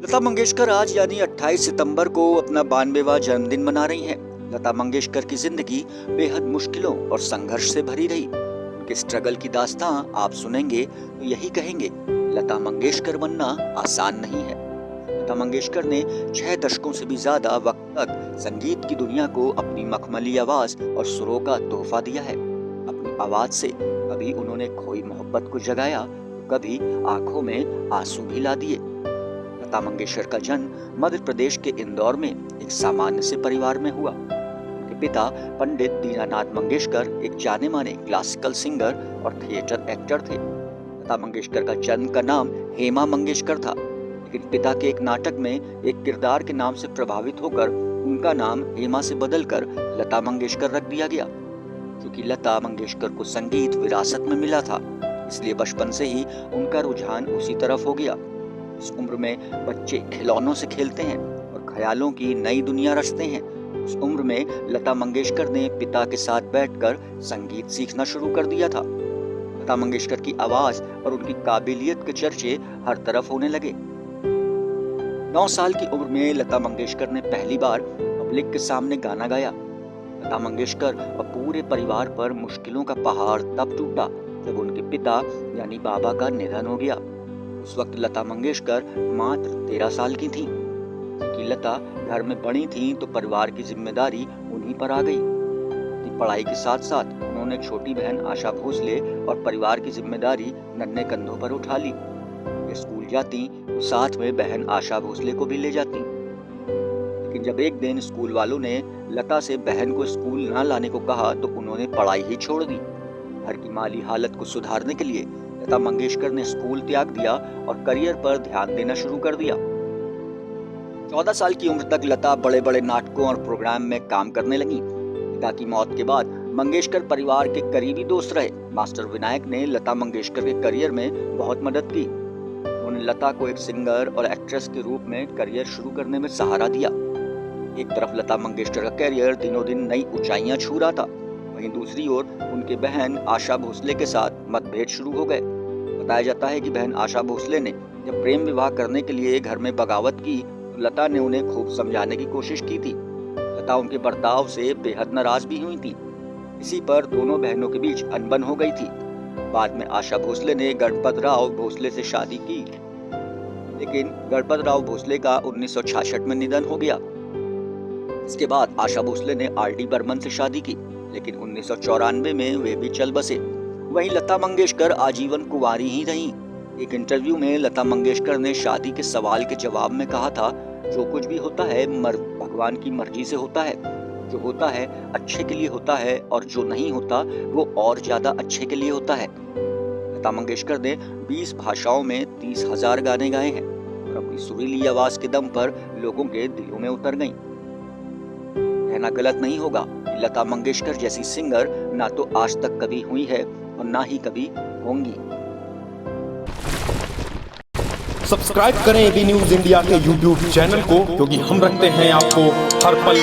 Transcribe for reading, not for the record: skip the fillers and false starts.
लता मंगेशकर आज यानी 28 सितंबर को अपना 92वां जन्मदिन मना रही हैं। लता मंगेशकर की जिंदगी बेहद मुश्किलों और संघर्ष से भरी रही। उनके स्ट्रगल की दास्तां आप सुनेंगे तो यही कहेंगे, लता मंगेशकर बनना आसान नहीं है। लता मंगेशकर ने 6 दशकों से भी ज्यादा वक्त तक संगीत की दुनिया को अपनी मखमली आवाज और सुरों का तोहफा दिया है। अपनी आवाज से कभी उन्होंने खोई मोहब्बत को जगाया, तो कभी आंखों में आंसू भी ला दिए। लता मंगेशकर का जन्म मध्य प्रदेश के इंदौर में एक सामान्य से परिवार में हुआ। उनके पिता पंडित दीनानाथ मंगेशकर एक जाने माने क्लासिकल सिंगर और थिएटर एक्टर थे। लता मंगेशकर का जन्म का नाम हेमा मंगेशकर था, लेकिन पिता के एक नाटक में एक किरदार के नाम से प्रभावित होकर उनका नाम हेमा से बदलकर लता मंगेशकर रख दिया गया। क्योंकि लता मंगेशकर को संगीत विरासत में मिला था, इसलिए बचपन से ही उनका रुझान उसी तरफ हो गया। इस उम्र में बच्चे खिलौनों से खेलते हैं और ख्यालों की नई दुनिया रचते हैं। उस उम्र में लता मंगेशकर ने पिता के साथ बैठकर संगीत सीखना शुरू कर दिया था। लता मंगेशकर की आवाज और उनकी काबिलियत के चर्चे हर तरफ होने लगे। 9 साल की उम्र में लता मंगेशकर ने पहली बार पब्लिक के सामने गाना गाया। लता मंगेशकर और पूरे परिवार पर मुश्किलों का पहाड़ तब टूटा जब उनके पिता यानी बाबा का निधन हो गया। उस वक्त लता मंगेशकर मात्र 13 साल की थीं। क्योंकि लता घर में बड़ी थीं तो परिवार की जिम्मेदारी उन्हीं पर आ गई। अपनी पढ़ाई के साथ साथ उन्होंने छोटी बहन आशा भोसले और परिवार की जिम्मेदारी नन्हे कंधों पर उठा ली। वे स्कूल जाती तो साथ में बहन आशा भोसले को भी ले जाती। लेकिन जब एक दिन स्कूल वालों ने लता से बहन को स्कूल न लाने को कहा तो उन्होंने पढ़ाई ही छोड़ दी। घर की माली हालत को सुधारने के लिए लता मंगेशकर ने स्कूल त्याग दिया और करियर पर ध्यान देना शुरू कर दिया। 14 साल की उम्र तक लता बड़े बड़े नाटकों और प्रोग्राम में काम करने लगी। पिता की मौत के बाद मंगेशकर परिवार के करीबी दोस्त रहे। मास्टर विनायक ने लता मंगेशकर के करियर में बहुत मदद की। उन्होंने लता को एक सिंगर और एक्ट्रेस के रूप में करियर शुरू करने में सहारा दिया। एक तरफ लता मंगेशकर का करियर दिनों दिन नई ऊंचाइयां छू रहा था, वहीं दूसरी ओर उनके बहन आशा भोसले के साथ मतभेद शुरू हो गए। बताया जाता है कि बहन आशा भोसले ने जब प्रेम विवाह करने के लिए घर में बगावत की तो लता ने उन्हें खूब समझाने की कोशिश की थी। लता उनके बर्ताव से बेहद नाराज भी हुई थी। इसी पर दोनों बहनों के बीच अनबन हो गई थी। बाद में आशा भोसले ने गणपत राव भोसले से शादी की, लेकिन गणपत राव भोसले का 1966 में निधन हो गया। इसके बाद आशा भोसले ने आर.डी. बर्मन से शादी की, लेकिन 1994 में वे भी चल बसे। वहीं लता मंगेशकर आजीवन कुंवारी ही रहीं। एक इंटरव्यू में लता मंगेशकर ने शादी के सवाल के जवाब में कहा था, जो कुछ भी होता है भगवान की मर्जी से होता है। जो होता है अच्छे के लिए होता है और जो नहीं होता वो और ज्यादा अच्छे के लिए होता है। लता मंगेशकर ने 20 भाषाओं में 30,000 गाने गाए हैं और अपनी सुरीली आवाज के दम पर लोगों के दिलों में उतर गईं। कहना गलत नहीं होगा कि लता मंगेशकर जैसी सिंगर ना तो आज तक कभी हुई है और ना ही कभी होंगी। सब्सक्राइब करें एबी न्यूज इंडिया के यूट्यूब चैनल को, क्योंकि हम रखते हैं आपको हर पल